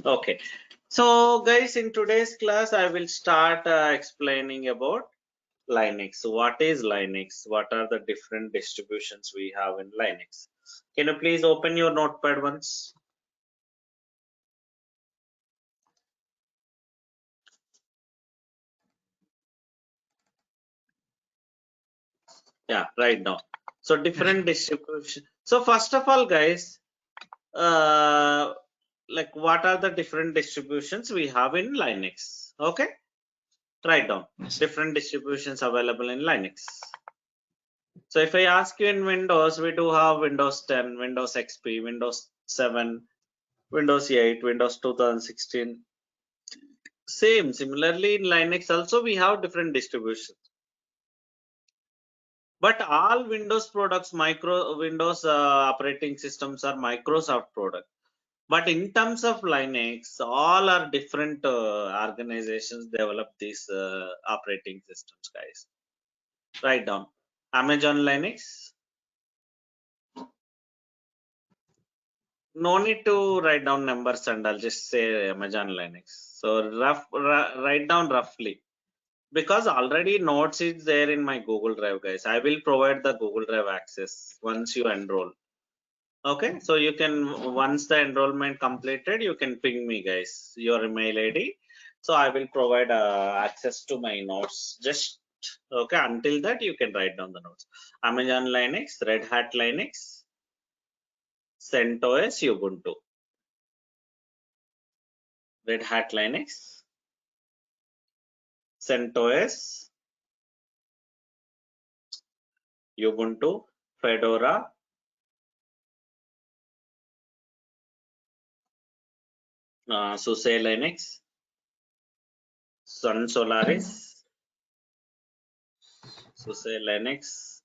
Okay. So guys, in today's class, I will start explaining about Linux. So what is Linux? What are the different distributions we have in Linux? Can you please open your notepad once? Yeah, right now. So different distribution. So first of all, guys, uh, like what are the different distributions we have in Linux? Okay, write down different distributions available in Linux. So if I ask you in Windows, we do have Windows 10, Windows XP, Windows 7, Windows 8, Windows 2016. Similarly in Linux also we have different distributions. But all Windows products, Windows operating systems are Microsoft products. But in terms of Linux, all are different organizations develop these operating systems, guys. Write down Amazon Linux. No need to write down numbers, and I'll just say Amazon Linux. So write down roughly, because already notes is there in my Google Drive, guys. I will provide the Google Drive access once you enroll. Okay, so you can, once the enrollment completed, you can ping me, guys, your email ID. So I will provide access to my notes. Just okay. Until that, you can write down the notes. Amazon Linux, Red Hat Linux, CentOS, Ubuntu. Red Hat Linux, CentOS, Ubuntu, Fedora, SUSE Linux, Sun Solaris, SUSE Linux,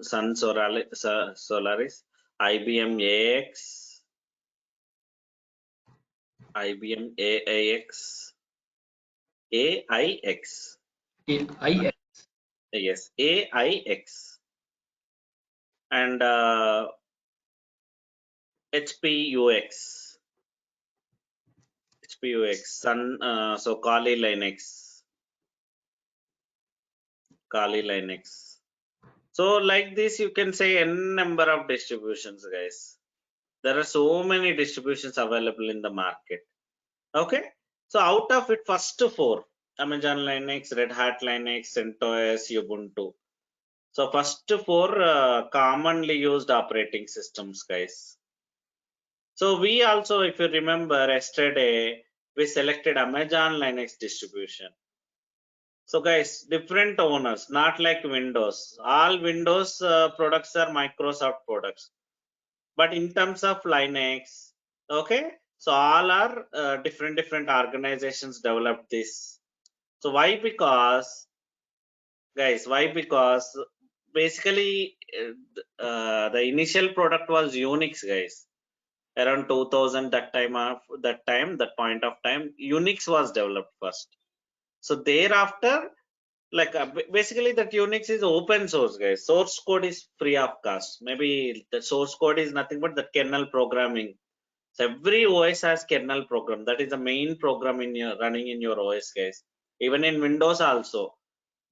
Sun Solaris, IBM AX, IBM AIX, AIX, AI. yes, AIX, and HP UX, Sun, so Kali Linux, So like this, you can say n number of distributions, guys. There are so many distributions available in the market. Okay. So out of it, first four, Amazon Linux, Red Hat Linux, CentOS, Ubuntu. So first four commonly used operating systems, guys. So we also, if you remember yesterday, we selected Amazon Linux distribution. So guys, different owners, not like Windows. All Windows products are Microsoft products. But in terms of Linux, okay, so all are different organizations developed this. So why? Because, guys, why? Because basically the initial product was Unix, guys. Around 2000, that point of time, Unix was developed first. So thereafter, like basically that Unix is open source, guys. Source code is free of cost. Maybe the source code is nothing but the kernel programming. So every OS has kernel program. That is the main program in your running in your OS, guys. Even in Windows also,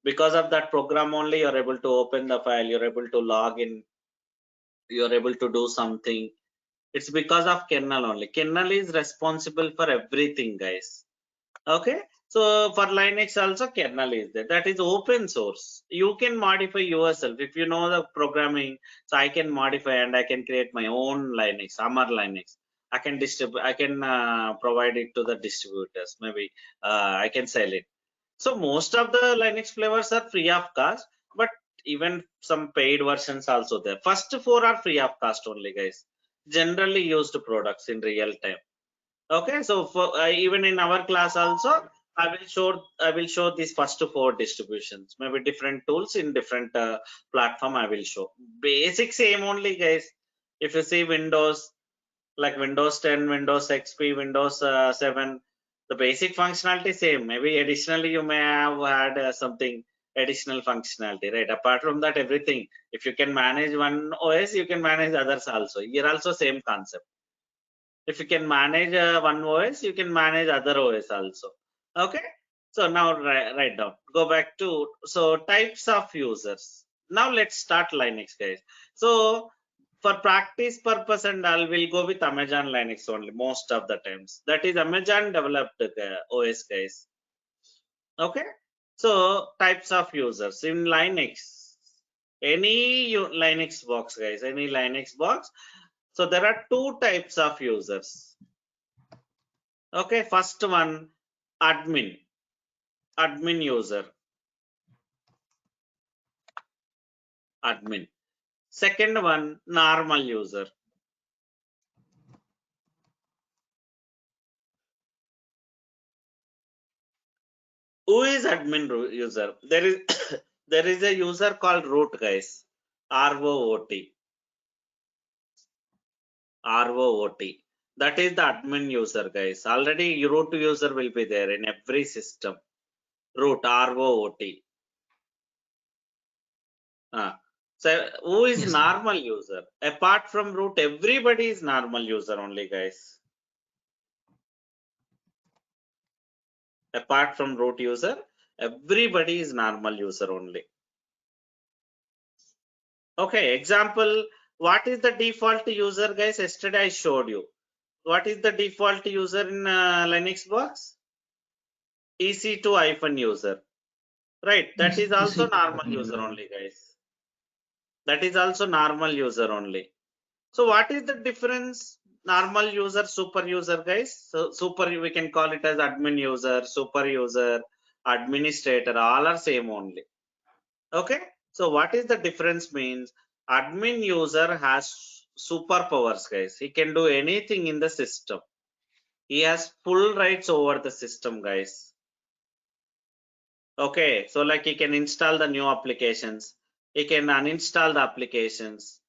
because of that program only, you're able to open the file. You're able to log in. You're able to do something. It's because of kernel only. Kernel is responsible for everything, guys. Okay. So for Linux also kernel is there. That is open source. You can modify yourself if you know the programming. So I can modify and I can create my own Linux, Amar Linux. I can distribute. I can provide it to the distributors. Maybe I can sell it. So most of the Linux flavors are free of cost, but even some paid versions also there. First four are free of cost only, guys. Generally used products in real time. Okay, so for even in our class also, I will show these first four distributions. Maybe different tools in different platform. I will show basic same only, guys. If you see Windows, like Windows 10, Windows XP, Windows 7, the basic functionality same. Maybe additionally you may have had something additional functionality, right? Apart from that, everything. If you can manage one OS, you can manage others also. Here also same concept. If you can manage one OS, you can manage other OS also. Okay. So now write down. Go back to types of users. Now let's start Linux, guys. So for practice purpose and all, we'll go with Amazon Linux only most of the times. That is Amazon developed OS, guys. Okay. So types of users in Linux. Any Linux box, guys. Any Linux box. So there are two types of users. Okay, first one, admin user, admin. Second one, normal user. Who is admin user? There is there is a user called root, guys. ROOT. ROOT. That is the admin user, guys. Already root user will be there in every system. Root, ROOT. So who is Yes, normal user? Apart from root, everybody is normal user only, guys. Apart from root user, everybody is normal user only. Okay, example, what is the default user, guys? Yesterday I showed you. What is the default user in Linux box? EC2-user. Right, that yes, is also easy to normal happen user user. only, guys. That is also normal user only. So what is the difference? Normal user, super user, guys. So super, we can call it as admin user, super user, administrator, all are same only. Okay. So what is the difference means? Admin user has superpowers, guys. He can do anything in the system. He has full rights over the system, guys. Okay. So like he can install the new applications. He can uninstall the applications.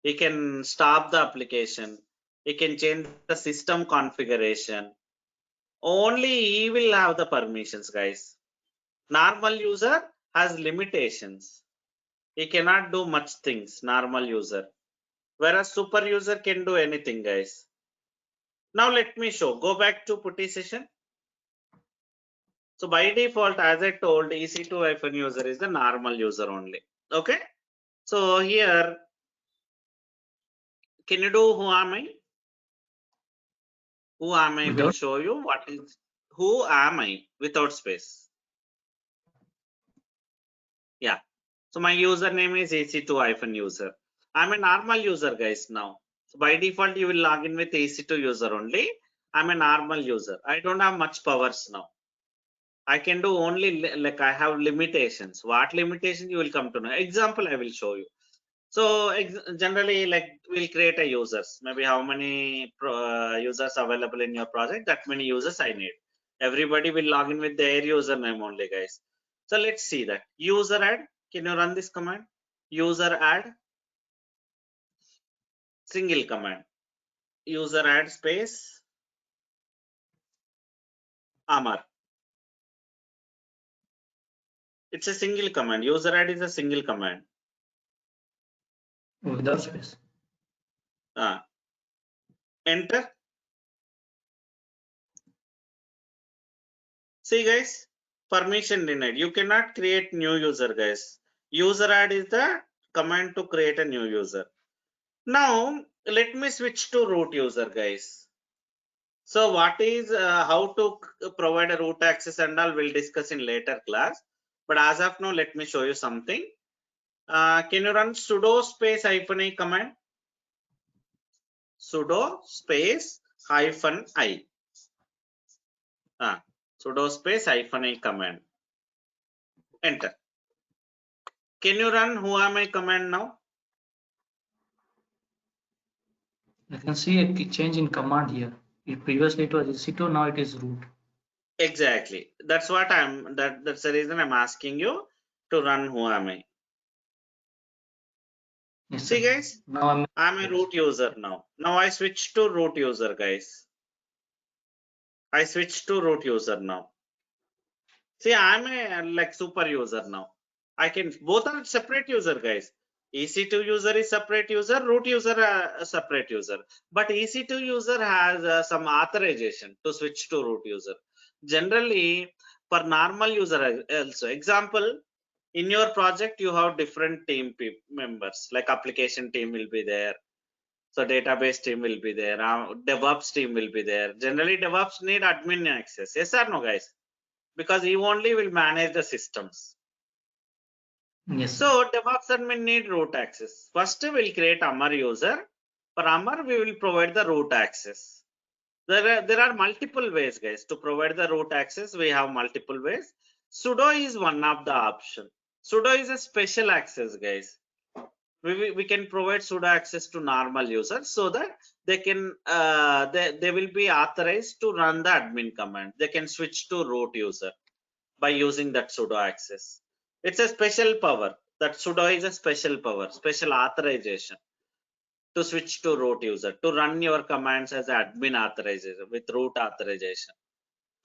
He can stop the application. He can change the system configuration. Only he will have the permissions, guys. Normal user has limitations. He cannot do much things, normal user. Whereas super user can do anything, guys. Now let me show. Go back to putty session. So by default, as I told, EC2-user is the normal user only. Okay. So here, can you do who am I? Who am I will show you what is who am I without space. Yeah. So my username is EC2-user. I'm a normal user, guys, now. So by default, you will log in with EC2 user only. I'm a normal user. I don't have much powers now. I can do only like I have limitations. What limitations you will come to know? Example, I will show you. So generally, like we'll create a users. Maybe how many users available in your project? That many users I need. Everybody will log in with their username only, guys. So let's see that user add. Can you run this command? User add single command. User add space Amar. It's a single command. User add is a single command. Without space. Enter. See, guys, permission denied. You cannot create new user, guys. User add is the command to create a new user. Now let me switch to root user, guys. So what is how to provide a root access and all we'll discuss in later class. But as of now, let me show you something. Can you run sudo space -i command? Sudo space -i. Sudo space -i command. Enter. Can you run who am I command now? I can see a change in command here. Previously it was EC2, now it is root. Exactly. That's what that's the reason I'm asking you to run who am I. Yes, See, sir. guys, Now I'm a root user now. Now I switch to root user, guys. I switch to root user now. See, I'm a like super user now. I can both are separate user, guys. EC2 user is separate user, root user a separate user. But EC2 user has some authorization to switch to root user. Generally, for normal user also. Example, in your project, you have different team members, like application team will be there. So database team will be there. DevOps team will be there. Generally, DevOps need admin access. Yes or no, guys? Because he only will manage the systems. Yes. So DevOps admin need root access. First, we'll create Amar user. For Amar, we will provide the root access. There are multiple ways, guys, to provide the root access. We have multiple ways. Sudo is one of the option. Sudo is a special access, guys. We can provide sudo access to normal users so that they can they will be authorized to run the admin command. They can switch to root user by using that sudo access. It's a special power. That sudo is a special power, special authorization to switch to root user, to run your commands as admin authorization with root authorization.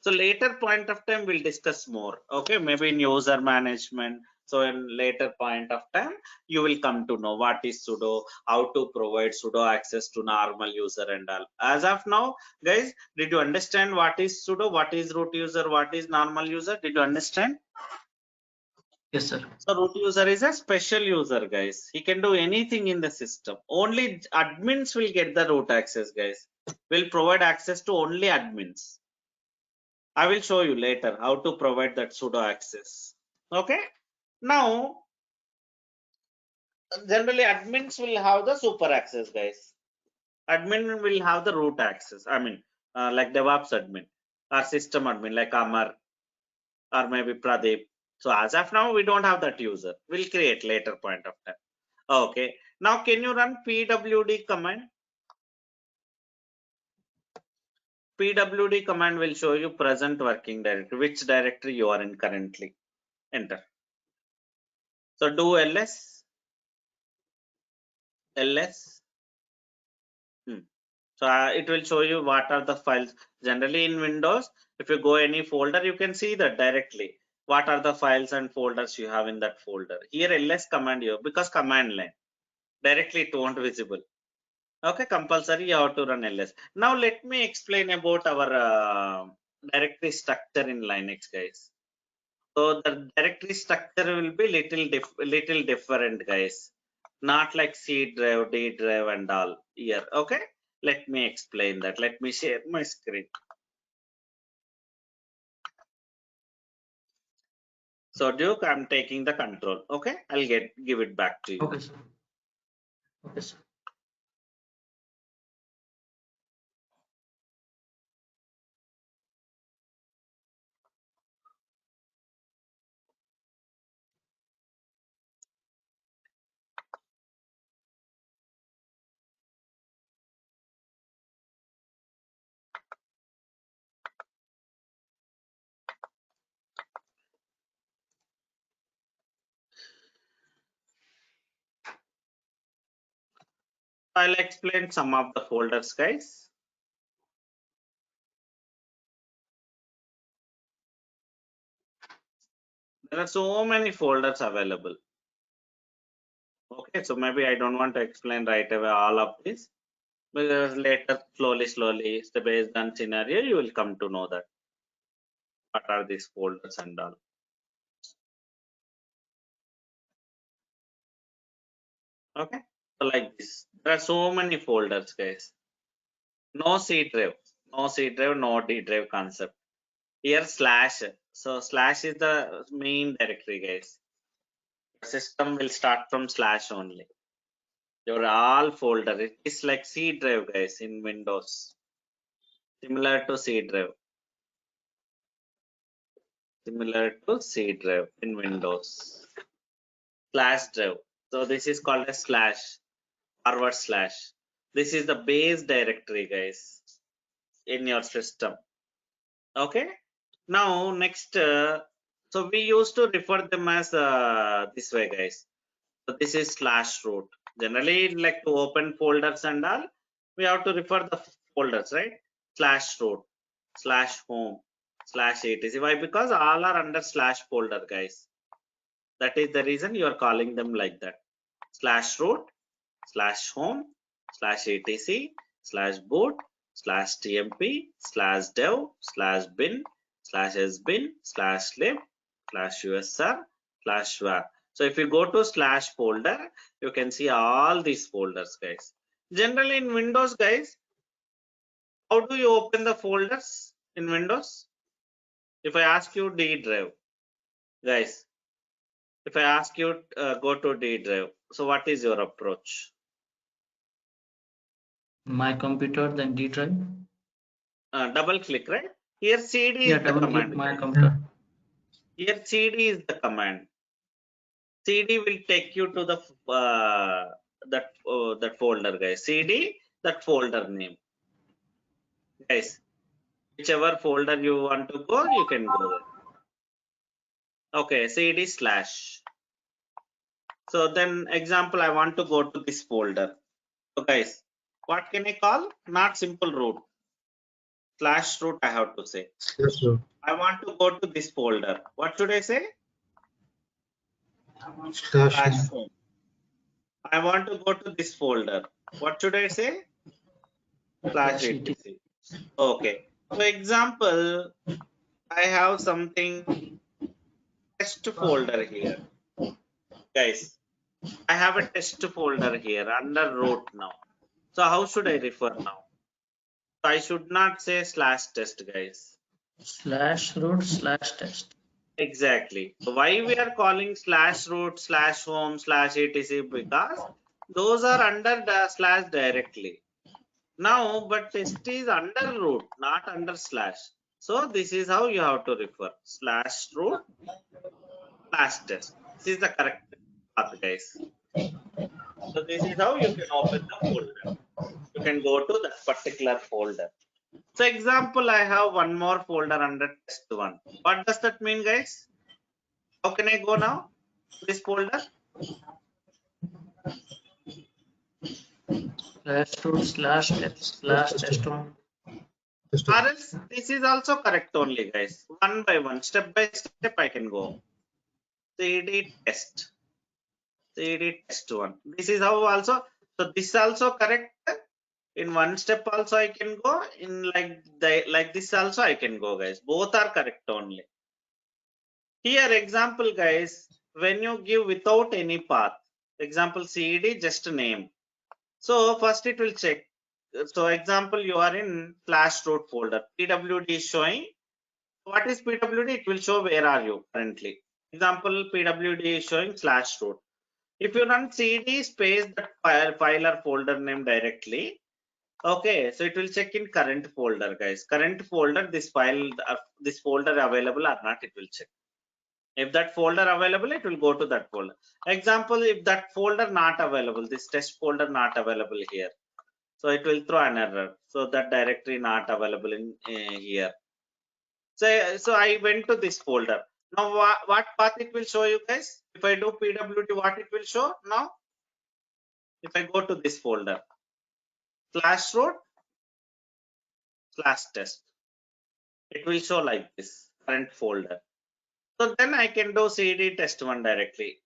So later point of time we'll discuss more. Okay, maybe in user management. So in later point of time, you will come to know what is sudo, how to provide sudo access to normal user and all. As of now, guys, did you understand what is sudo, what is root user, what is normal user? Did you understand? Yes, sir. So root user is a special user, guys. He can do anything in the system. Only admins will get the root access, guys. Will provide access to only admins. I will show you later how to provide that sudo access. Okay. Now, generally admins will have the super access, guys. Admin will have the root access. I mean, like DevOps admin or system admin like Amar or maybe Pradeep. So as of now, we don't have that user. We'll create later point of time. Okay. Now, can you run pwd command? Pwd command will show you present working directory, which directory you are in currently. Enter. So do ls. So it will show you what are the files. Generally in Windows, if you go any folder, you can see that directly. What are the files and folders you have in that folder. Here ls command you, because command line. Directly it won't visible. Okay, compulsory you have to run ls. Now let me explain about our directory structure in Linux, guys. So the directory structure will be little different, guys. Not like C drive, D drive and all here. Okay, let me explain that. Let me share my screen. So Duke, I'm taking the control. Okay, I'll give it back to you. Okay, sir. Okay, sir. I'll explain some of the folders, guys. There are so many folders available. Okay, so maybe I don't want to explain right away all of this, because later slowly, based on scenario, you will come to know that what are these folders and all. Okay, so like this, there are so many folders, guys. No C drive, no D drive concept. Here slash. So slash is the main directory, guys. The system will start from slash only. Your all folder, it is like C drive, guys, in Windows. Similar to C drive. Similar to C drive in Windows. Slash drive. So this is called a slash, forward slash. This is the base directory, guys, in your system. Okay. Now next, so we used to refer them as this way, guys. So this is slash root. Generally, like to open folders and all, we have to refer the folders, right? Slash root, slash home, slash etc. Why? Because all are under slash folder, guys. That is the reason you are calling them like that. /root /home /etc /boot /tmp /dev /bin /sbin /lib /usr /var. So if you go to /folder, you can see all these folders, guys. Generally in Windows, guys, how do you open the folders in Windows? If I ask you D drive, guys, if I ask you go to D drive, so what is your approach? My computer, then D drive. Double click, right? Here CD Yeah, is the double click command. my computer. Here CD is the command. CD will take you to the that folder, guys. CD, that folder name, guys. Whichever folder you want to go, you can go there. Okay, CD /. So then, example, I want to go to this folder. So guys, what can I call? Not simple root. /root I have to say. /root. I want to go to this folder. What should I say? /home. I want to go to this folder. What should I say? /etc. Okay. So example, I have something test folder here. Guys, I have a test folder here under root now. So how should I refer now? I should not say /test, guys. /root /test. Exactly. So why we are calling /root /home /etc? Because those are under the / directly. Now, but test is under root, not under /. So this is how you have to refer /root /test. This is the correct path, guys. So this is how you can open the folder. You can go to that particular folder. So example, I have one more folder under test1. What does that mean, guys? How can I go now? This folder? /root /test1. Or else this is also correct only, guys. One by one, step by step, I can go. CD test. CD test1. This is how also. So this also correct. In one step also I can go. In like this also I can go, guys. Both are correct only. Here example, guys, when you give without any path, example CD just name. So first it will check. So example, you are in /root folder. PWD is showing. What is PWD? It will show where are you currently. Example, PWD is showing /root. If you run CD space that file or folder name directly, okay, so it will check in current folder, guys. Current folder, this file, this folder available or not, it will check. If that folder available, it will go to that folder. Example, if that folder not available, this test folder not available here, so it will throw an error. So that directory not available in here. So I went to this folder. Now what path it will show you, guys? If I do PWD, what it will show now? If I go to this folder, /root /test, it will show like this current folder. So then I can do CD test1 directly.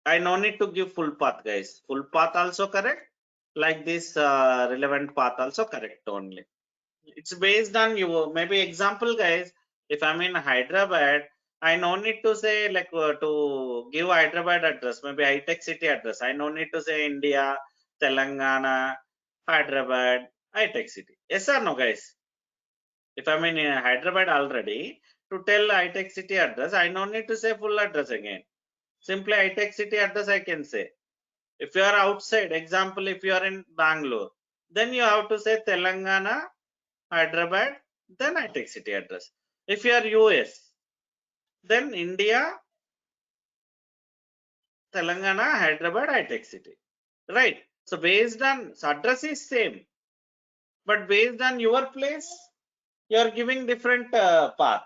I no need to give full path, guys. Full path also correct. Like this relevant path also correct only. It's based on you. Maybe example, guys. If I'm in Hyderabad, I no need to say like to give Hyderabad address. Maybe high-tech city address. I no need to say India, Telangana, Hyderabad, high-tech city. Yes or no, guys? If I'm in Hyderabad already, to tell high-tech city address, I no need to say full address again. Simply high-tech city address I can say. If you are outside, example, if you are in Bangalore, then you have to say Telangana, Hyderabad, then high-tech city address. If you are US, then India, Telangana, Hyderabad, high-tech city. Right. So based on, so address is same, but based on your place, you are giving different path.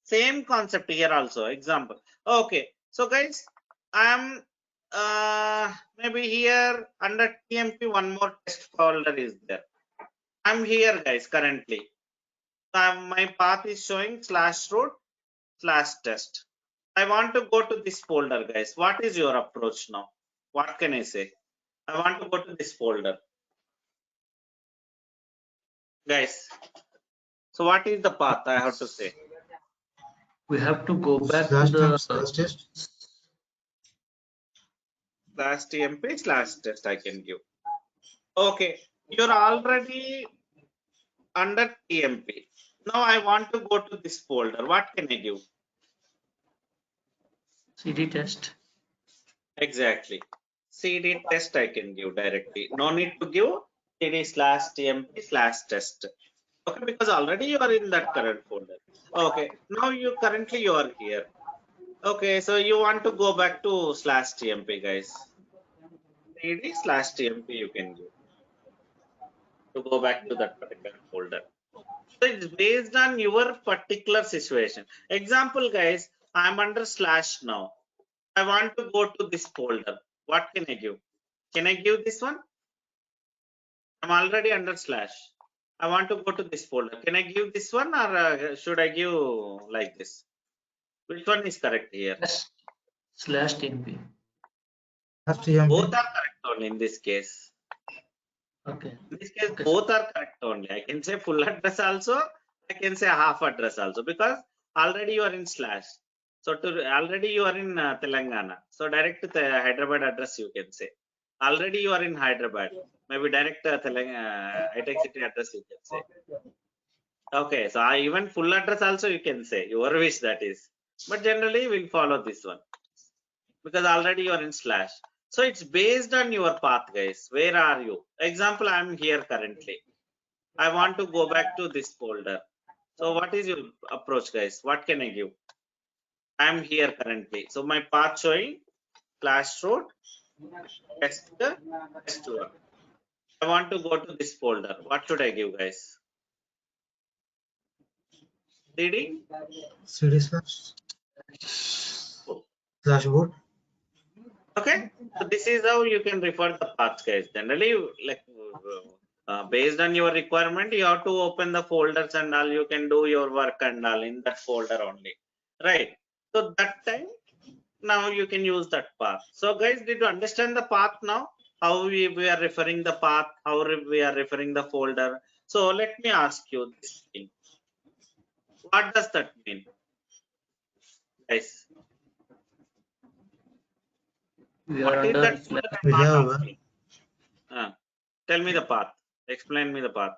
Same concept here also. Example. Okay. So guys, I am maybe here under TMP one more test folder is there. I'm here, guys, currently. My path is showing /root /test. I want to go to this folder, guys. What is your approach now? What can I say? I want to go to this folder. Guys, so what is the path I have to say? We have to go back to Slash the slash test. Slash tmp slash test I can give. Okay, you're already under tmp. Now I want to go to this folder. What can I give? CD test. Exactly. CD test I can give directly. No need to give CD slash tmp slash test. Okay, because already you are in that current folder. Okay, now you currently you are here. Okay, so you want to go back to slash tmp, guys. CD slash tmp you can give to go back to that particular folder. So it's based on your particular situation. Example, guys, I'm under slash now. I want to go to this folder. What can I give? Can I give this one? I'm already under slash. I want to go to this folder. Can I give this one, or should I give like this? Which one is correct here? Slash TMP. Both TMP. are correct only in this case. Okay. In this case, Okay, both are correct only. I can say full address also. I can say half address also, because already you are in slash. So already you are in Telangana. So direct Hyderabad address you can say. Already you are in Hyderabad. Maybe direct high-tech city address you can say. Okay, so even full address also you can say, your wish that is. But generally we'll follow this one, because already you are in slash. So it's based on your path, guys. Where are you? Example, I'm here currently. I want to go back to this folder. So what is your approach, guys? What can I give? I'm here currently. So my path showing slash root test one. I want to go to this folder. What should I give, guys? CD CD slash boot. Okay, so this is how you can refer the paths, guys. Generally, like based on your requirement, you have to open the folders and all. You can do your work and all in that folder only, right? So that time, now you can use that path. So, guys, did you understand the path now? How we are referring the path? How we are referring the folder? So let me ask you this thing. What does that mean, guys? we What are is under that slash. folder? We I'm not have asking. Tell me the path. Explain me the path.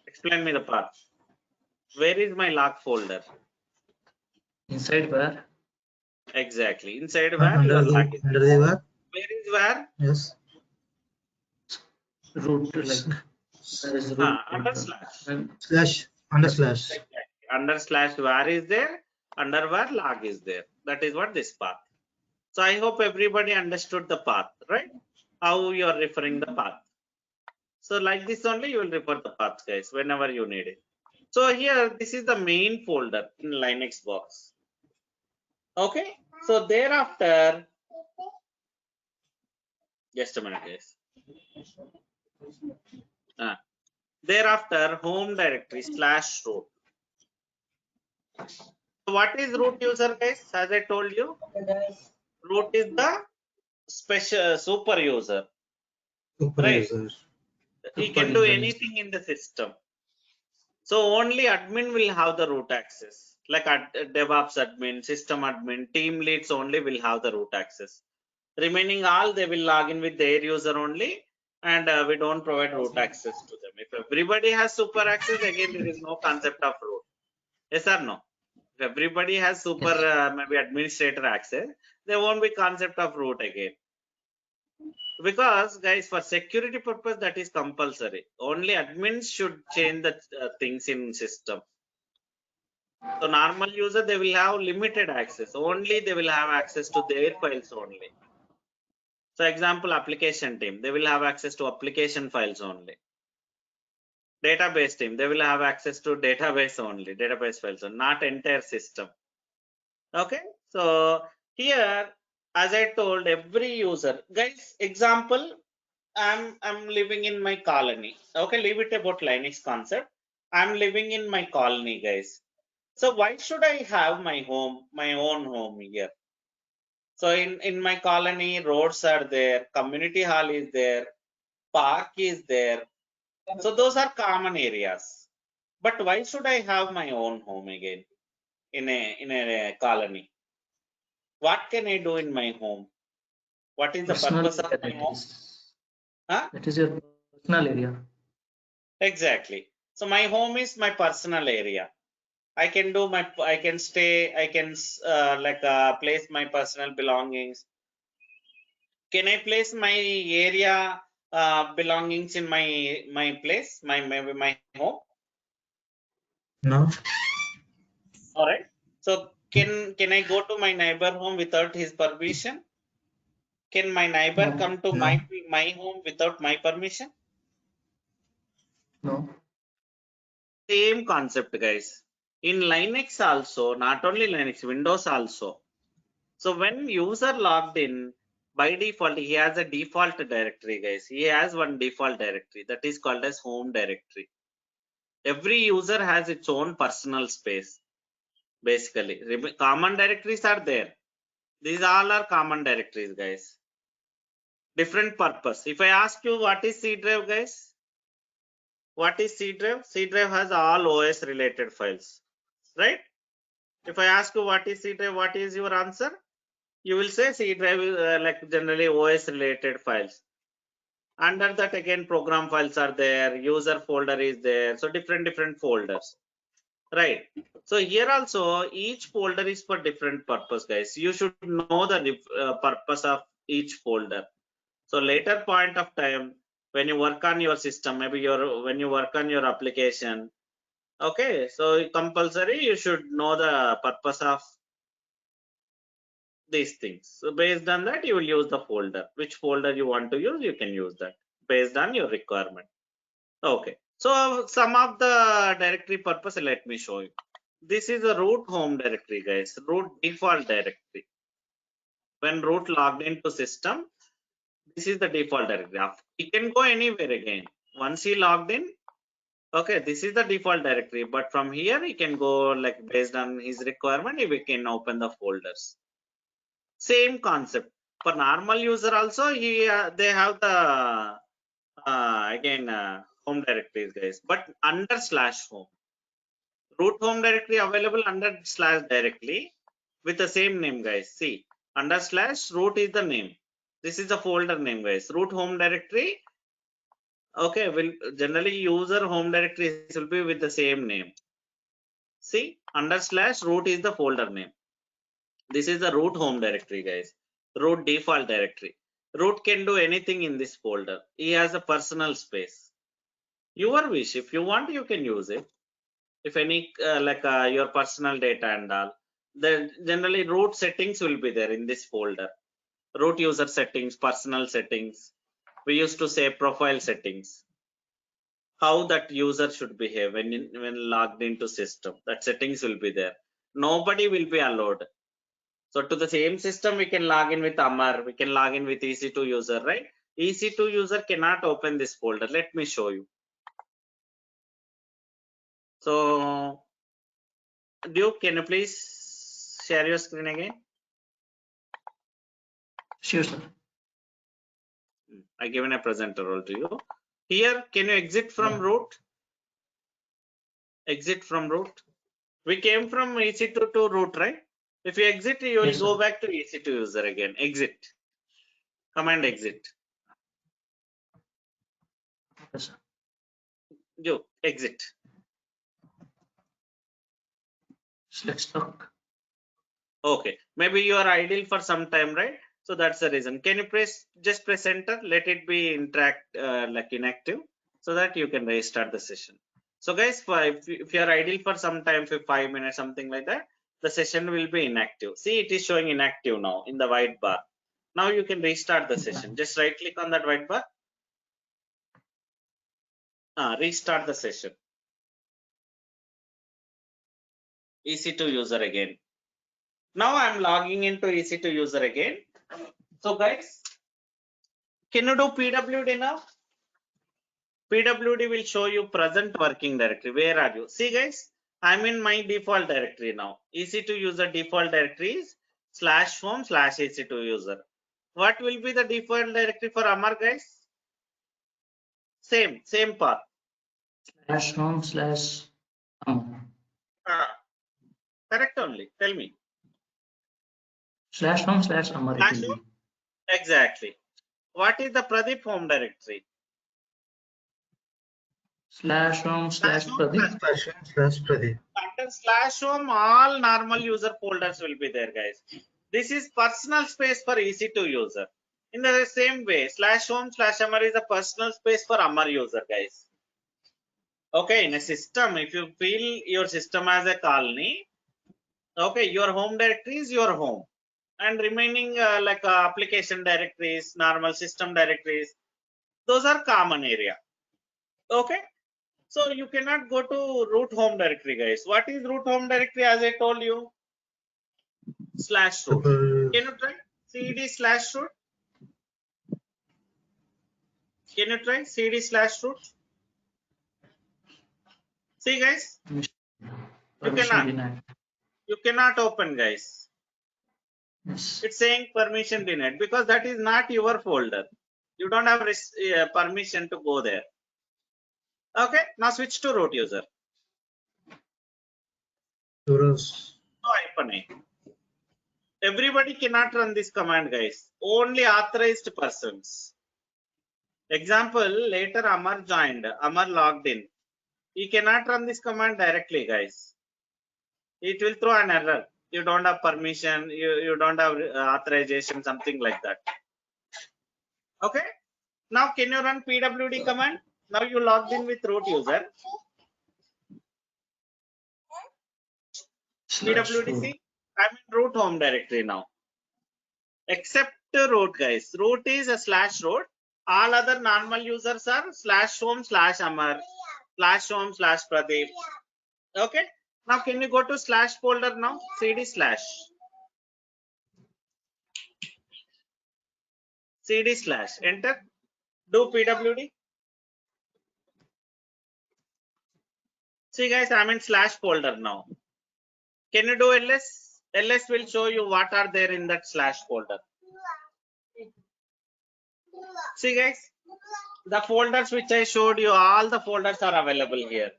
Explain me the path. Where is my log folder? Inside where? Exactly. Inside where under your the log is. under the where? Where is where? Yes. Root, like there is root. Under slash. And Slash under slash. Exactly. Under slash where is there? Under where log is there. That is what this path. So I hope everybody understood the path, right? How you are referring the path. So like this only you will refer the path, guys, whenever you need it. So here, this is the main folder in Linux box. Okay. So thereafter, just a minute, guys. Thereafter, home directory slash root. So what is root user, guys? As I told you, root is the special super user. Super Right. user. He can do anything in the system. So only admin will have the root access. Like DevOps admin, system admin, team leads only will have the root access. Remaining all, they will log in with their user only, and we don't provide root access to them. If everybody has super access, again there is no concept of root. Yes or no? If everybody has super maybe administrator access, there won't be concept of root again. Because, guys, for security purpose, that is compulsory. Only admins should change the things in system. So normal user, they will have limited access. Only they will have access to their files only. So example, application team, they will have access to application files only. Database team, they will have access to database only, database files, not entire system. Okay, so here, as I told, every user, guys, example, I'm living in my colony. Okay, leave it about Linux concept. I'm living in my colony, guys. So why should I have my own home here? So in my colony, roads are there, community hall is there, park is there. So those are common areas. But why should I have my own home again in a colony? What can I do in my home? What is the Personal purpose of area my that home? is. Huh? That is your personal area. Exactly. So my home is my personal area. I can stay, I can place my personal belongings. Can I place my area belongings in my place, my home? No. All right. So can I go to my neighbor home without his permission? Can my neighbor No, come to No. my home without my permission? no. Same concept, guys. In Linux also, not only Linux, Windows also. So when user logged in, by default, he has a default directory, guys. He has one default directory that is called as home directory. Every user has its own personal space, basically. Common directories are there. These all are common directories, guys. Different purpose. If I ask you what is C drive, guys? What is C drive? C drive has all OS related files, right? If I ask you what is C drive, what is your answer? You will say C drive like generally OS related files. Under that again program files are there, user folder is there, so different folders, right? So here also each folder is for different purpose, guys. You should know the purpose of each folder. So later point of time when you work on your system, maybe when you work on your application, okay, so compulsory you should know the purpose of these things. So based on that, you will use the folder. Which folder you want to use, you can use that based on your requirement. Okay. So some of the directory purpose, let me show you. This is a root home directory, guys. Root default directory. When root logged into system, this is the default directory. He can go anywhere again. Once he logged in, okay, this is the default directory. But from here, he can go like based on his requirement, we can open the folders. Same concept for normal user also. They have the home directories, guys, but under /home. Root home directory available under / directly with the same name, guys. See, under / root is the name. This is the folder name, guys. Root home directory. Okay, will generally user home directories will be with the same name. See, under / root is the folder name. This is the root home directory, guys. Root default directory. Root can do anything in this folder. He has a personal space. Your wish. If you want, you can use it. If any your personal data and all, then generally root settings will be there in this folder. Root user settings, personal settings. We used to say profile settings. How that user should behave when logged into system. That settings will be there. Nobody will be allowed. So to the same system, we can log in with Amar, we can log in with EC2 user, right? EC2 user cannot open this folder. Let me show you. So Duke, can you please share your screen again? Sure, sir. I given a presenter role to you. Here, can you exit from root? Exit from root. We came from EC2 to root, right? If you exit, you will Yes, go sir. back to EC2 user again. Exit. Command exit. Yes, sir. Duke, exit. Let's talk. Okay, maybe you are idle for some time, right? So that's the reason. Can you just press enter, let it be inactive, so that you can restart the session. So guys, if you are idle for some time, for 5 minutes, something like that, the session will be inactive. See, it is showing inactive now in the white bar. Now you can restart the session. Just right click on that white bar. Restart the session. EC2 user again. Now I'm logging into EC2 user again. So guys, can you do PWD now? PWD will show you present working directory. Where are you? See guys, I'm in my default directory now. EC2 user default directory is /home/EC2 user. What will be the default directory for Amar, guys? Same path. /home/Amar. Correct only. Tell me. /home/Amar it will be. Exactly. What is the Pradeep home directory? /home/Pradeep. /Pradeep. Under /home, all normal user folders will be there, guys. This is personal space for EC2 user. In the same way, /home/Amar is a personal space for Amar user, guys. Okay, in a system, if you feel your system as a colony, okay, your home directory is your home, and remaining application directories, normal system directories, those are common area. Okay, so you cannot go to root home directory, guys. What is root home directory? As I told you, /root. Can you try cd/root? Can you try cd/root? See, guys, Permission denied. you cannot open, guys. Yes. It's saying permission denied because that is not your folder. You don't have permission to go there. Okay, now switch to root user. Everybody cannot run this command, guys. Only authorized persons. Example, later Amar joined, Amar logged in. He cannot run this command directly, guys. It will throw an error. You don't have permission, you don't have authorization, something like that. Okay. Now can you run pwd command? Now you logged in with root user. pwd, I'm in root home directory now. Except root, guys. Root is a /root. All other normal users are /home/Amar, /home/Pradeep. Okay. Now can you go to / folder now? cd/. cd/. Enter. Do pwd. See, guys, I'm in / folder now. Can you do ls? ls will show you what are there in that / folder. See, guys, the folders which I showed you, all the folders are available here.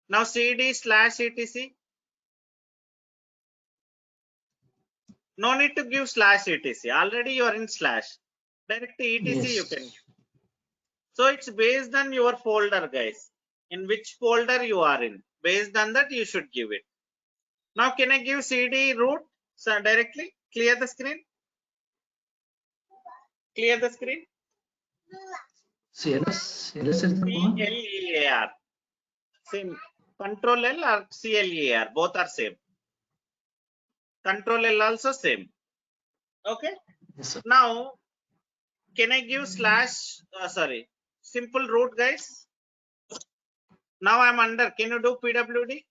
Now cd/etc. No need to give /etc. Already you are in /. Direct etc. Yes. You can give. So it's based on your folder, guys. In which folder you are in. Based on that, you should give it. Now, can I give cd root directly? Clear the screen. Clear the screen. CLS is the command. CLEAR. Same. Control L or CLEAR. Both are same. Control L also same. Okay. Yes, sir. Now, can I give simple root, guys? Now I'm under. Can you do pwd?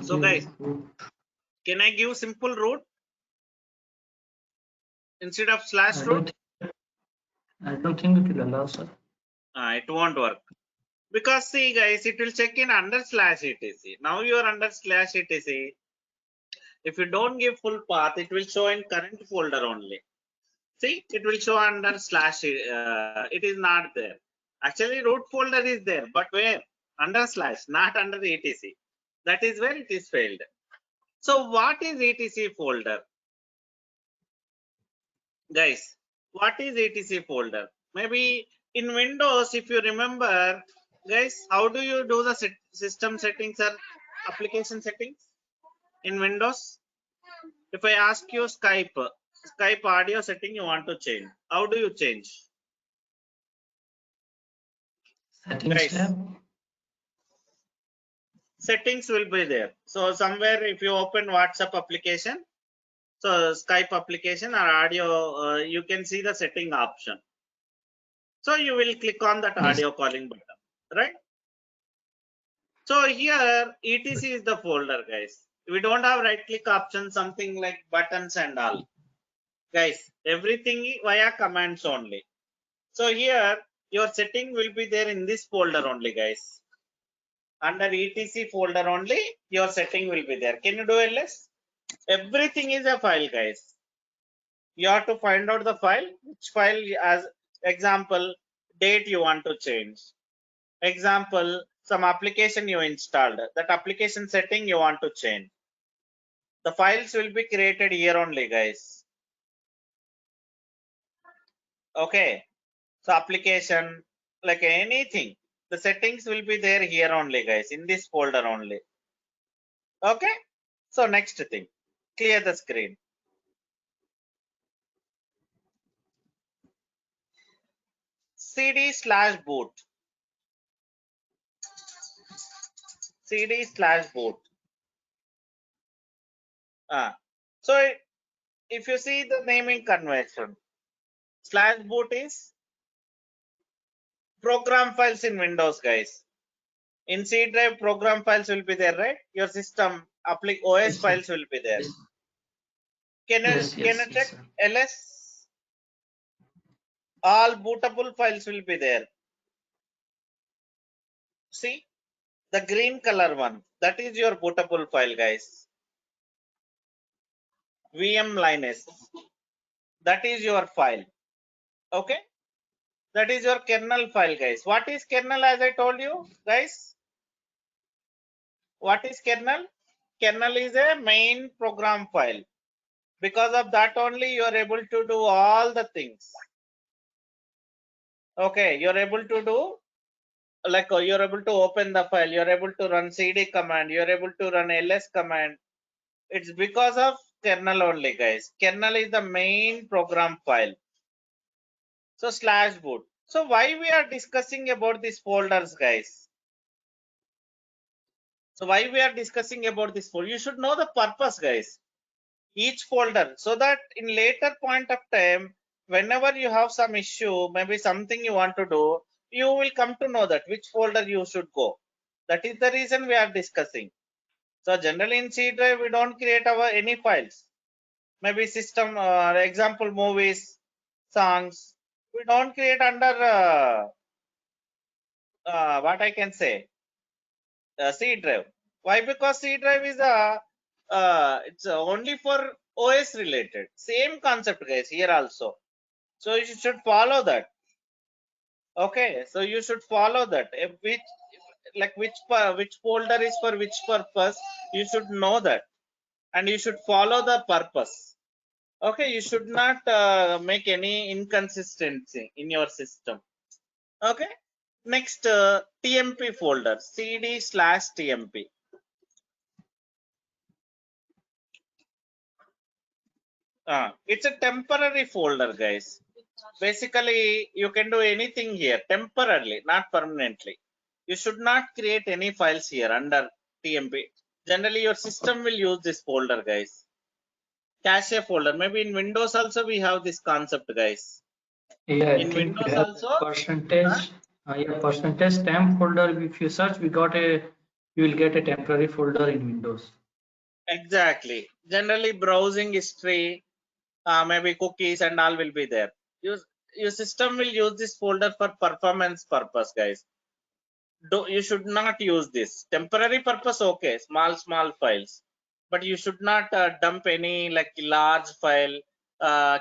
So, guys, can I give simple root instead of /root? I don't think it will allow, sir. It won't work. Because see, guys, it will check in under /etc. Now you are under /etc. If you don't give full path, it will show in current folder only. See, it will show under / it is not there. Actually, root folder is there, but where? Under /, not under etc. That is where it is failed. So what is etc folder? Guys, what is etc folder? Maybe in Windows, if you remember, guys, how do you do the system settings or application settings in Windows? If I ask you Skype audio setting you want to change, how do you change? Settings tab. Settings will be there. So somewhere if you open WhatsApp application, so Skype application or audio, you can see the setting option. So you will click on that audio calling button, right? So here etc is the folder, guys. We don't have right click option, something like buttons and all. Guys, everything via commands only. So here your setting will be there in this folder only, guys. Under etc folder only, your setting will be there. Can you do ls? Everything is a file, guys. You have to find out the file, which file, as example, date you want to change. Example, some application you installed, that application setting you want to change. The files will be created here only, guys. Okay. So application, like anything, the settings will be there here only, guys, in this folder only. Okay. So next thing, clear the screen. cd/boot. cd/boot. So if you see the naming convention, /boot is program files in Windows, guys. In C drive, program files will be there, right? Your system OS Yes, sir. files will be there. Yes, Can yes, you yes, check sir. ls? All bootable files will be there. See the green color one, that is your bootable file, guys. VM Linux, that is your file. Okay, that is your kernel file, guys. What is kernel? As I told you, guys, what is kernel? Kernel is a main program file. Because of that only you are able to do all the things. Okay, you're able to do, like you're able to open the file, you're able to run cd command, you're able to run ls command. It's because of kernel only, guys. Kernel is the main program file. So /boot. So why we are discussing about these folders, guys? So why we are discussing about this folder? You should know the purpose, guys. Each folder, so that in later point of time, whenever you have some issue, maybe something you want to do, you will come to know that which folder you should go. That is the reason we are discussing. So generally in C drive, we don't create our any files. Maybe system, example, movies, songs. We don't create under what I can say, C drive. Why? Because C drive is it's only for OS related. Same concept, guys, here also. So you should follow that. Okay, so you should follow that. If which folder is for which purpose, you should know that, and you should follow the purpose. Okay, you should not make any inconsistency in your system. Okay, next TMP folder, cd/tmp. It's a temporary folder, guys. Basically, you can do anything here temporarily, not permanently. You should not create any files here under TMP. Generally, your system will use this folder, guys. Cache folder. Maybe in Windows also we have this concept, guys. Yeah, I In think we Windows have also. percentage. Yeah, percentage temp folder. If you search, you will get a temporary folder in Windows. Exactly. Generally, browsing history, maybe cookies and all will be there. Your system will use this folder for performance purpose, guys. You should not use this temporary purpose. Okay, small files, but you should not dump any like large file,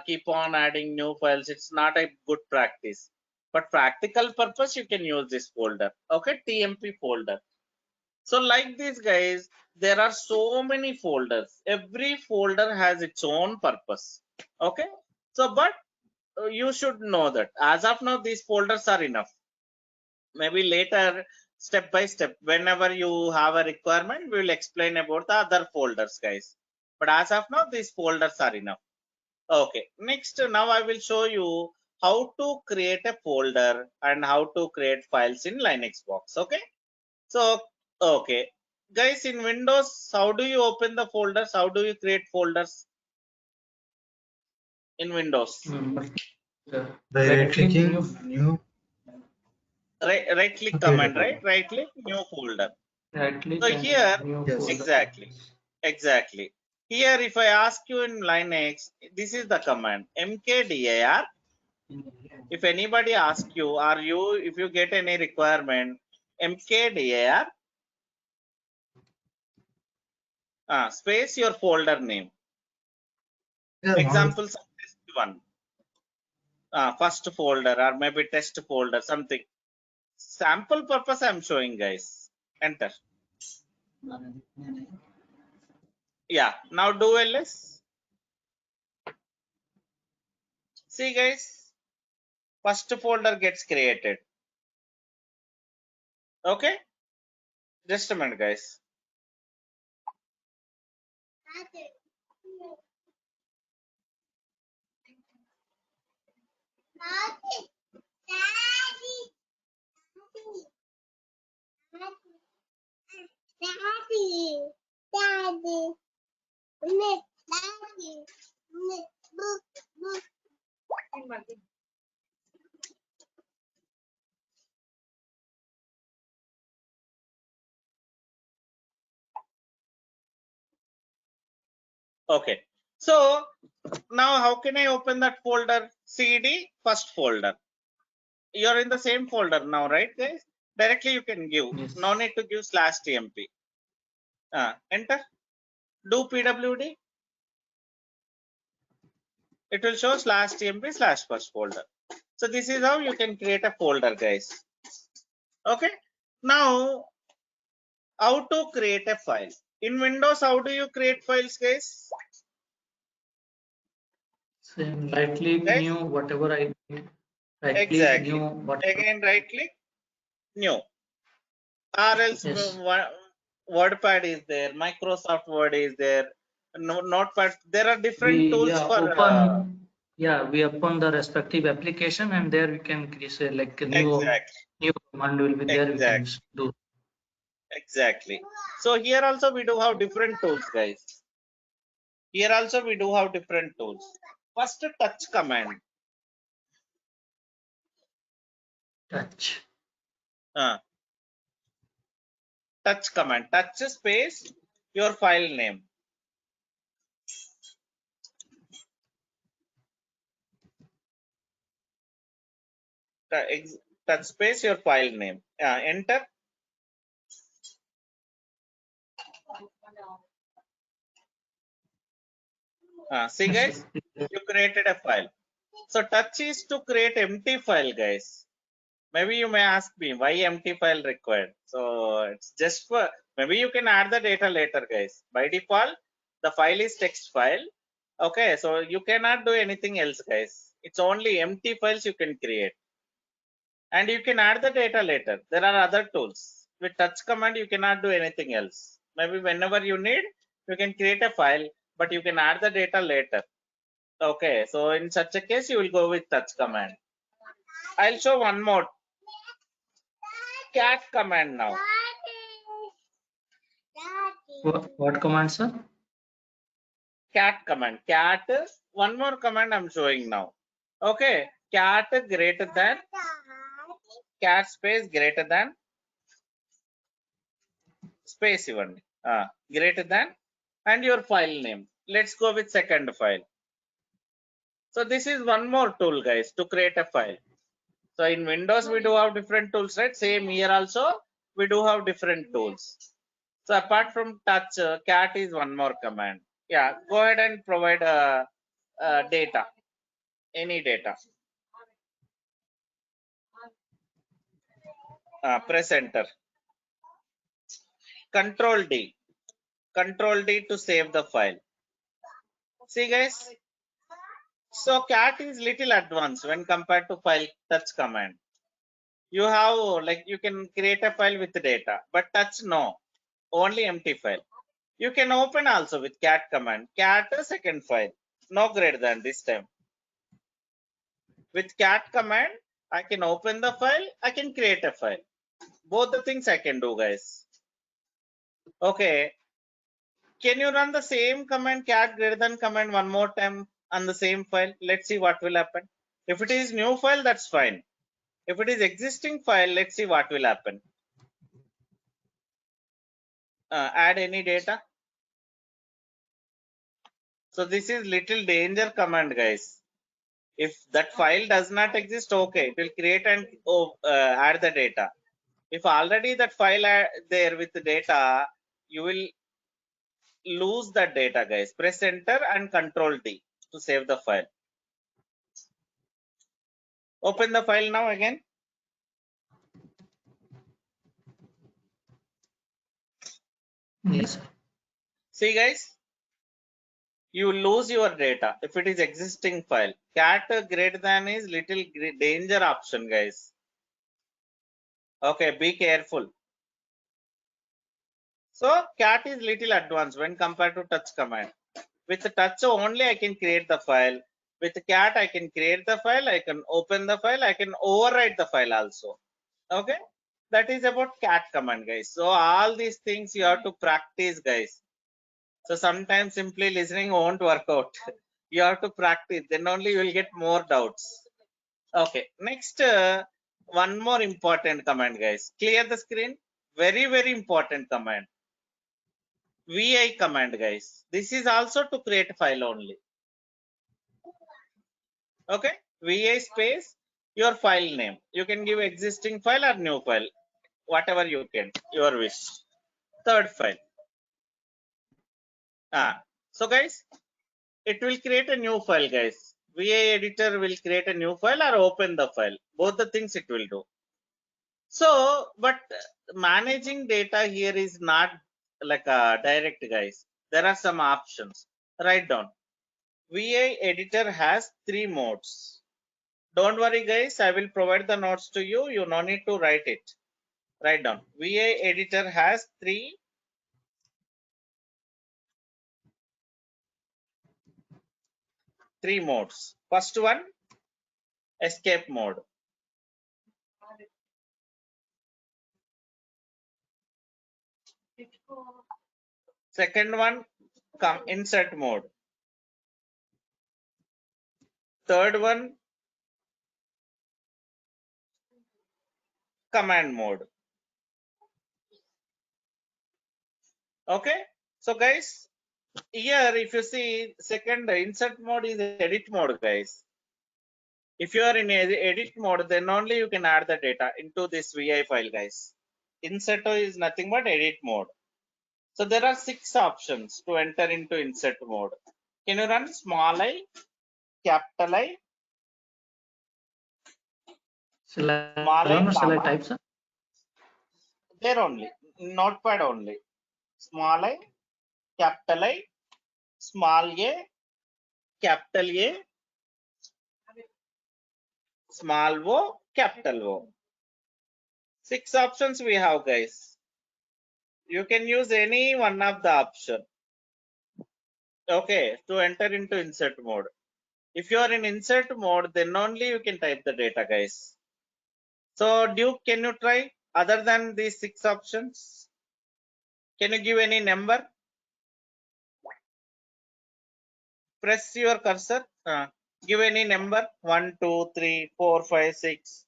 keep on adding new files. It's not a good practice, but practical purpose you can use this folder. Okay, TMP folder. So like this, guys, there are so many folders. Every folder has its own purpose. Okay, so but you should know that as of now these folders are enough. Maybe later, step by step, whenever you have a requirement, we will explain about the other folders, guys. But as of now, these folders are enough. Okay, next, now I will show you how to create a folder and how to create files in Linux box. Okay, so okay, guys, in Windows, how do you open the folders? How do you create folders in Windows? By right clicking new. Right click Okay, command, right click new folder. Right click So and here, new Yes. folder. exactly. Exactly. Here, if I ask you in Linux, this is the command mkdir. If anybody asks you, if you get any requirement, mkdir, space your folder name. Yeah, Examples of test one, first folder or maybe test folder, something. Sample purpose I'm showing, guys. Enter. Yeah, now do ls. See, guys, first folder gets created. Okay, just a minute, guys. Okay, so now how can I open that folder? CD first folder. You're in the same folder now, right, guys? Directly you can give. Yes. No need to give /tmp. Enter. Do pwd. It will show /tmp /first folder. So this is how you can create a folder, guys. Okay. Now, how to create a file in Windows? How do you create files, guys? Same right click Guys? new whatever I need. Right click Exactly. new whatever. Again, right click, new. Or else Yes. WordPad is there, Microsoft Word is there, Notepad. There are different We tools yeah for open we open the respective application and there we can create like a new command will be there we can do. exactly. So here also we do have different tools, guys. Here also we do have different tools. First, touch command. Touch. Touch command. Touch space your file name. Touch space your file name. Enter. See, Yes, guys, sir. you created a file. So touch is to create empty file, guys. Maybe you may ask me why empty file required. So it's just for, maybe you can add the data later, guys. By default, the file is text file. Okay, so you cannot do anything else, guys. It's only empty files you can create. And you can add the data later. There are other tools. With touch command, you cannot do anything else. Maybe whenever you need, you can create a file, but you can add the data later. Okay, so in such a case, you will go with touch command. I'll show one more. Cat command now. What command, sir? Cat command. Cat, one more command I'm showing now. Okay, cat greater than, cat space greater than, space even, greater than, and your file name. Let's go with second file. So this is one more tool, guys, to create a file. So in Windows, we do have different tools, right? Same here also, we do have different tools. So apart from touch, cat is one more command. Yeah, go ahead and provide data, any data. Press enter. Control D. Control D to save the file. See, guys. So cat is little advanced when compared to file touch command. You have like you can create a file with data, but touch no, only empty file. You can open also with cat command. Cat second file, no greater than this time. With cat command, I can open the file, I can create a file. Both the things I can do, guys. Okay. Can you run the same command cat greater than command one more time on the same file? Let's see what will happen. If it is new file, that's fine. If it is existing file, let's see what will happen. add any data. So this is little danger command, guys. If that file does not exist, okay, it will create and add the data. If already that file there with the data, you will lose that data, guys. Press enter and Control D to save the file. Open the file now again. Yes. See, guys, you lose your data if it is existing file. Cat greater than is little danger option, guys. Okay, be careful. So cat is little advanced when compared to touch command. With touch only I can create the file. With cat I can create the file, I can open the file, I can overwrite the file also. Okay, that is about cat command, guys. So all these things you have to practice, guys. So sometimes simply listening won't work out. You have to practice, then only you will get more doubts. Okay, next one more important command, guys. Clear the screen. Very important command. VI command, guys. This is also to create file only. Okay, VI space your file name. You can give existing file or new file, whatever you can, your wish. Third file. So guys, it will create a new file, guys. VI editor will create a new file or open the file. Both the things it will do. So, but managing data here is not like a direct, guys. There are some options. Write down. VI editor has 3 modes. Don't worry, guys. I will provide the notes to you. You no need to write it. Write down. VI editor has 3 modes. First one, escape mode. Second one, insert mode. Third one, command mode. Okay. So guys, here if you see second insert mode is edit mode, guys. If you are in edit mode, then only you can add the data into this VI file, guys. Insert is nothing but edit mode. So there are 6 options to enter into insert mode. Can you run small I, capital I, Shall I small I, run or shall I comma, type, sir? there only, notepad only. Small I, capital I, small a, capital A, small O, capital O. 6 options we have, guys. You can use any one of the option. Okay, to enter into insert mode. If you are in insert mode, then only you can type the data, guys. So Duke, can you try other than these 6 options? Can you give any number? Press your cursor. Give any number. 1, 2, 3, 4, 5, 6.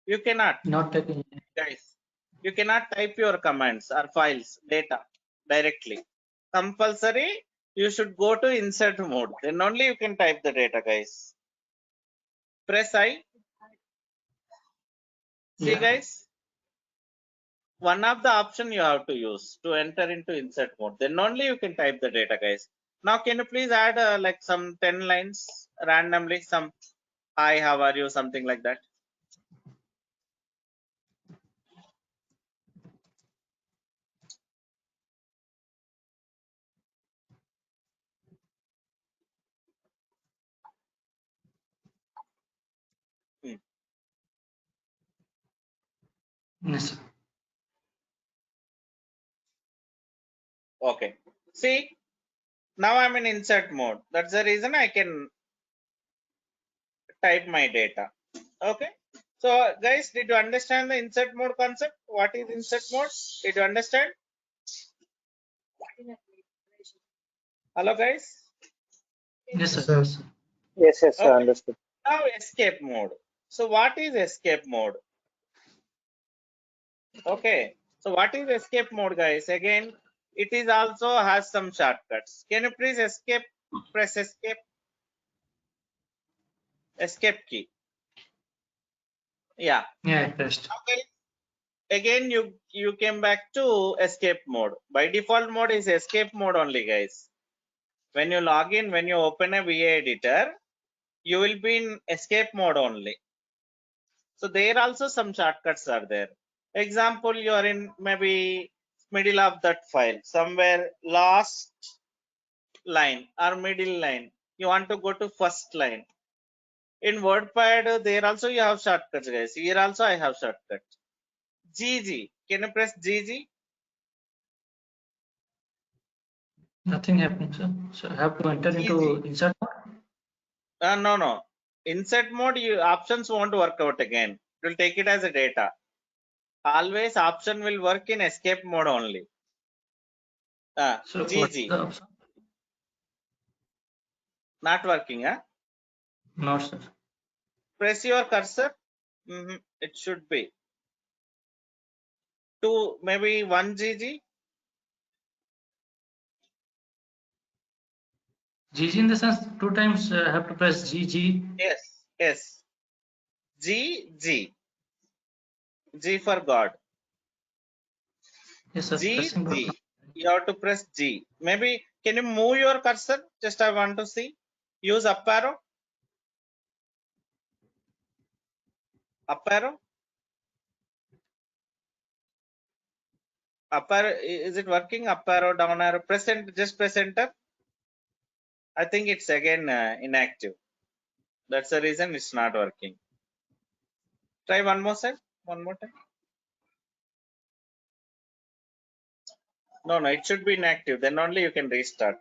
You cannot, Not typing. guys. You cannot type your commands or files data directly. Compulsory, you should go to insert mode. Then only you can type the data, guys. Press I. See, Yeah. guys. One of the option you have to use to enter into insert mode. Then only you can type the data, guys. Now, can you please add like some 10 lines randomly? Some hi, how are you? Something like that. Yes, sir. Okay. See, now I'm in insert mode. That's the reason I can type my data. Okay. So, guys, did you understand the insert mode concept? What is insert mode? Did you understand? Hello, guys. Yes, sir. Sir. Yes, sir. Yes, yes, sir, Okay. understood. Now, escape mode. So, what is escape mode? Okay. So what is escape mode, guys? Again, it is also has some shortcuts. Can you please escape? Press escape. Escape key. Yeah. Yeah, I pressed. Okay. Again, you came back to escape mode. By default mode is escape mode only, guys. When you log in, when you open a VA editor, you will be in escape mode only. So there also some shortcuts are there. Example, you are in maybe middle of that file, somewhere last line or middle line. You want to go to first line. In WordPad, there also you have shortcuts, guys. Here also I have shortcut. GG. Can you press GG? Nothing happening, sir. So I have to enter into insert mode. No. Insert mode, options won't work out again. It will take it as a data. Always option will work in escape mode only. So what's GG. the option? Not working, huh? No, sir. Press your cursor. It should be. Maybe 1 GG. GG in the sense 2 times I have to press GG. Yes. G. G for God. Yes, sir. Pressing button. G. You have to press G. Maybe can you move your cursor? Just I want to see. Use up arrow. Up arrow. Up arrow. Is it working? Up arrow, down arrow. Just press enter. I think it's again inactive. That's the reason it's not working. Try one more time. One more time. No, it should be inactive. Then only you can restart.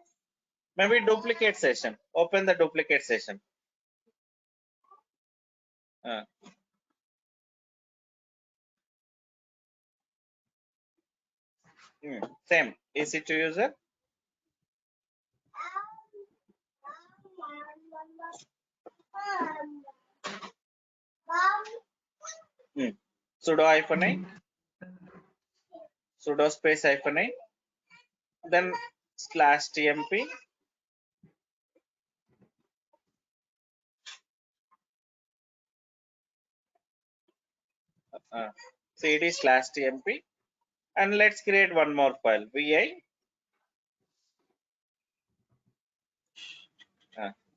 Maybe duplicate session. Open the duplicate session. Same. EC2 user. Sudo -i. Sudo space -i. Then /tmp. cd/tmp. And let's create one more file. vi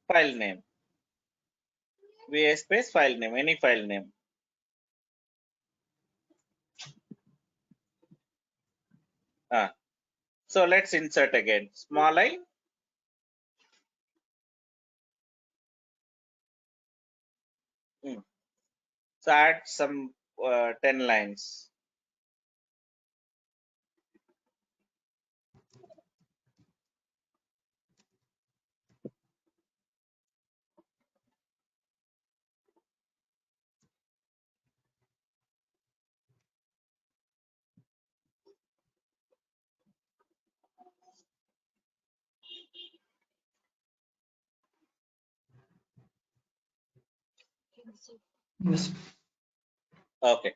file name. vi space file name. Any file name. So let's insert again. Small I. So add some 10 lines. Yes. Okay.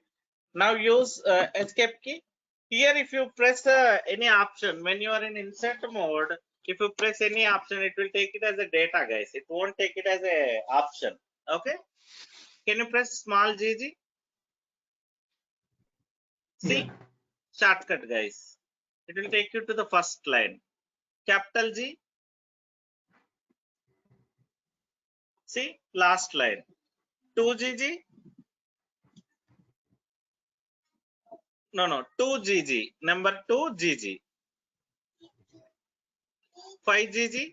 Now use escape key. Here, if you press any option, when you are in insert mode, if you press any option, it will take it as a data, guys. It won't take it as a option. Okay. Can you press small gg? See, Yeah. shortcut, guys. It will take you to the first line. Capital G. See, last line. 2gg. No. 2gg. Number 2gg. 5gg.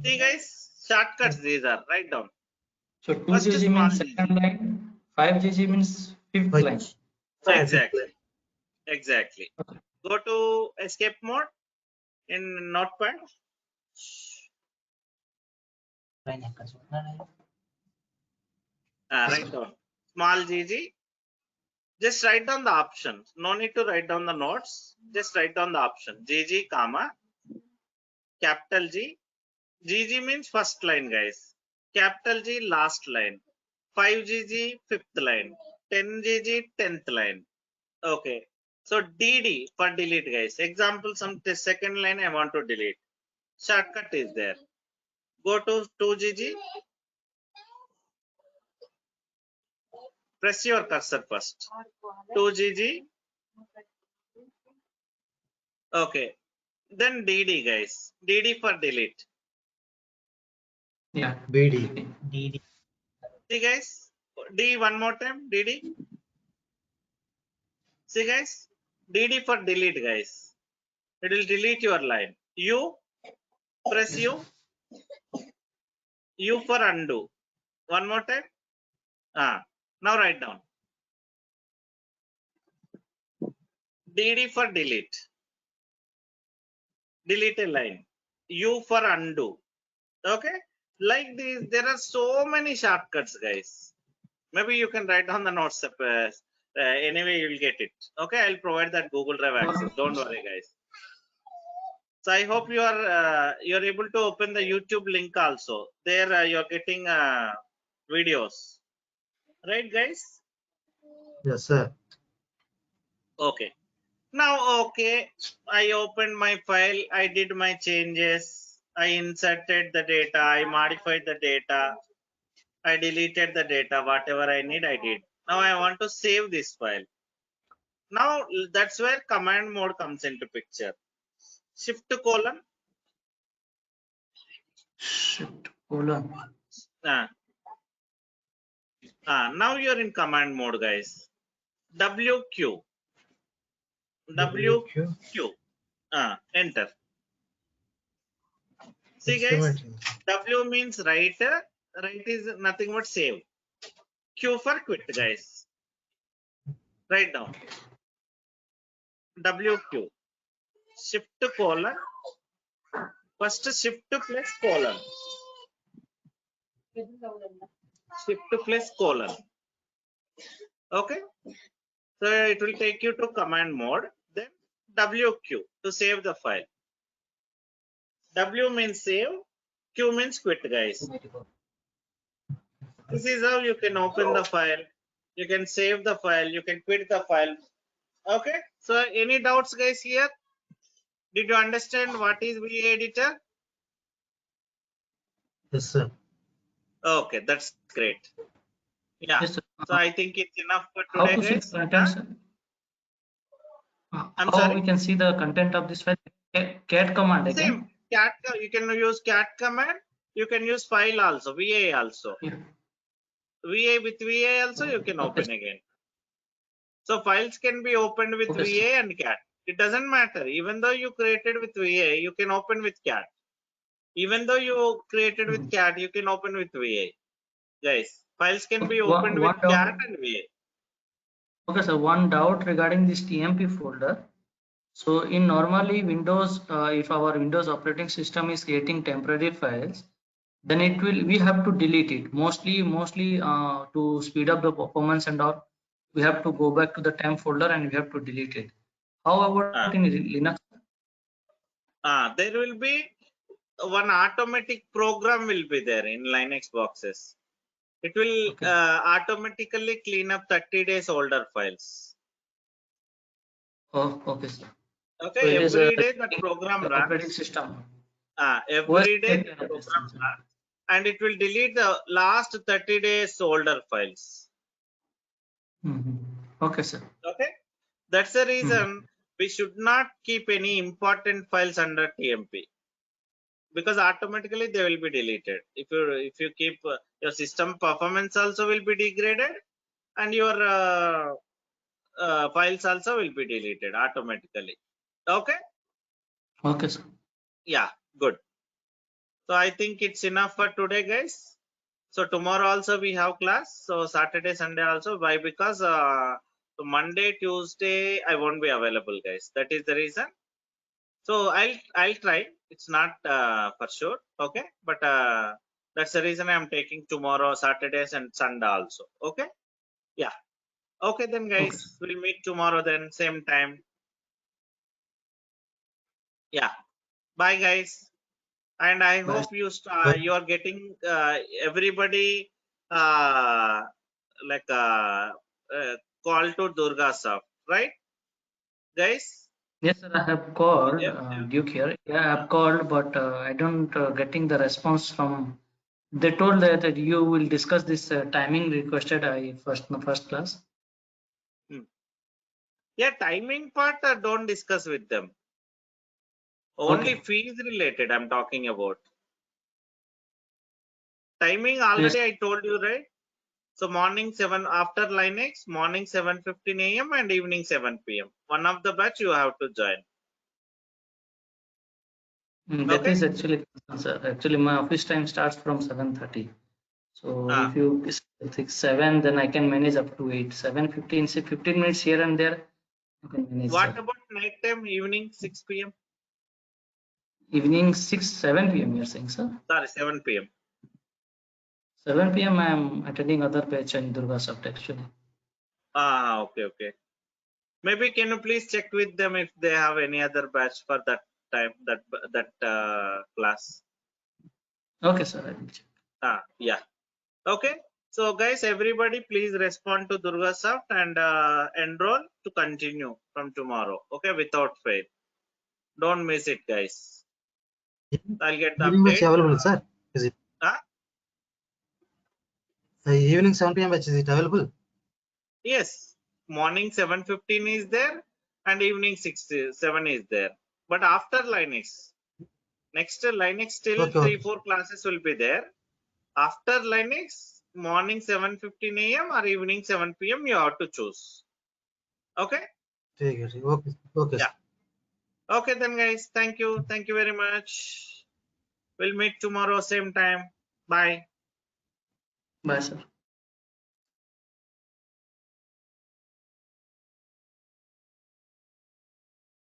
See, guys, shortcuts these are. Write down. So 2GG means second line, 5GG means fifth line. Exactly. Go to escape mode in Notepad. Write down small gg. Just write down the options. No need to write down the notes. Just write down the option. GG, comma, capital G. GG means first line, guys. Capital G, last line. 5GG, fifth line. 10 GG 10th line. Okay. So DD for delete, guys. Example, some second line I want to delete. Shortcut is there. Go to 2 GG. Press your cursor first. 2 GG. Okay. Then DD, guys. DD for delete. Yeah. BD. DD. See, guys. D one more time. DD. See, guys. DD for delete, guys. It will delete your line. U. Press U. U for undo. One more time. Now write down. DD for delete. Delete a line. U for undo. Okay. Like this, there are so many shortcuts, guys. Maybe you can write down the notes. Anyway, you'll get it. Okay. I'll provide that Google Drive access. Don't worry, guys. So I hope you're able to open the YouTube link also. There you're getting videos. Right, guys? Yes, sir. Okay. Now, okay, I opened my file, I did my changes, I inserted the data, I modified the data, I deleted the data, whatever I need, I did. Now I want to save this file. Now that's where command mode comes into picture. Shift colon. Shift colon. Now you're in command mode, guys. WQ. WQ. Enter. See, guys, W means write. Write is nothing but save. Q for quit, guys. Write down. WQ. Shift colon. First shift plus colon. Shift plus colon. Okay. So it will take you to command mode. Then WQ to save the file. W means save. Q means quit, guys. This is how you can open the file. You can save the file. You can quit the file. Okay. So any doubts, guys, here? Did you understand what is VA editor? Yes, sir. Okay, that's great. Yeah. Yes, sir. So I think it's enough for How today, to see guys. the contents? I'm How sorry? we can see the content of this file? Cat command again. Same. Cat. You can use cat command. You can use file also. VA also. Yeah. VA with VA also you can open again. So files can be opened with Okay, VA and cat. It doesn't matter. Even though you created with VA, you can open with cat. Even though you created with cat, you can open with VA. Guys, files can be opened with cat and VA. Okay, so one doubt regarding this TMP folder. So in normally Windows, if our Windows operating system is creating temporary files, then we have to delete it. Mostly to speed up the performance and all, we have to go back to the temp folder and we have to delete it. How about in Linux? There will be one automatic program will be there in Linux boxes. It will automatically clean up 30 days older files. Oh, okay, sir. Okay, So every day that program runs. Operating system. Every day the program runs, and it will delete the last 30 days older files. Okay, sir. Okay, that's the reason we should not keep any important files under TMP, because automatically they will be deleted. If you keep your system performance also will be degraded, and your files also will be deleted automatically. Okay. Okay, sir. Yeah, good. So I think it's enough for today, guys. So tomorrow also we have class. So Saturday, Sunday also. Why? Because so Monday, Tuesday I won't be available, guys. That is the reason. So I'll try. It's not for sure. Okay, but that's the reason I'm taking tomorrow, Saturdays and Sunday also. Okay. Yeah. Okay then, guys. We'll meet tomorrow then, same time. Yeah. Bye, guys. And I hope you are getting everybody like call to Durgasoft, right, guys? Yes, sir. I have called Yeah. Duke here. Yeah, I have called, but I don't getting the response from. They told that you will discuss this timing requested. I first class. Yeah, timing part don't discuss with them. Only Okay. fees related I'm talking about. Timing Yes. already I told you, right? So morning 7 after Linux, morning 7:15 a.m. and evening 7 p.m. One of the batch you have to join. That Okay. is actually, sir. Actually, my office time starts from 7:30. So Ah. if you think 7, then I can manage up to 8. 7:15, say 15 minutes here and there. I can manage, What sir. about night time, evening 6 p.m.? Evening 6, 7 p.m. You're saying, sir? Sorry, 7 p.m. 7 p.m. I am attending other batch in Durgasoft actually. Ah, okay. Maybe can you please check with them if they have any other batch for that time, that class. Okay, sir. I will check. Yeah. Okay. So guys, everybody please respond to Durgasoft and enroll to continue from tomorrow. Okay, without fail. Don't miss it, guys. I'll get the Evening batch update. available, sir? Is it? Evening 7 p.m. batch, is it available? Yes, morning 7:15 is there and evening 7 is there. But after Linux, next Linux still Okay. 3-4 classes will be there. After Linux, morning 7:15 a.m. or evening 7 p.m. you have to choose. Okay? Okay. Okay. Yeah. Okay then guys. Thank you. Thank you very much. We'll meet tomorrow same time. Bye. Bye, sir.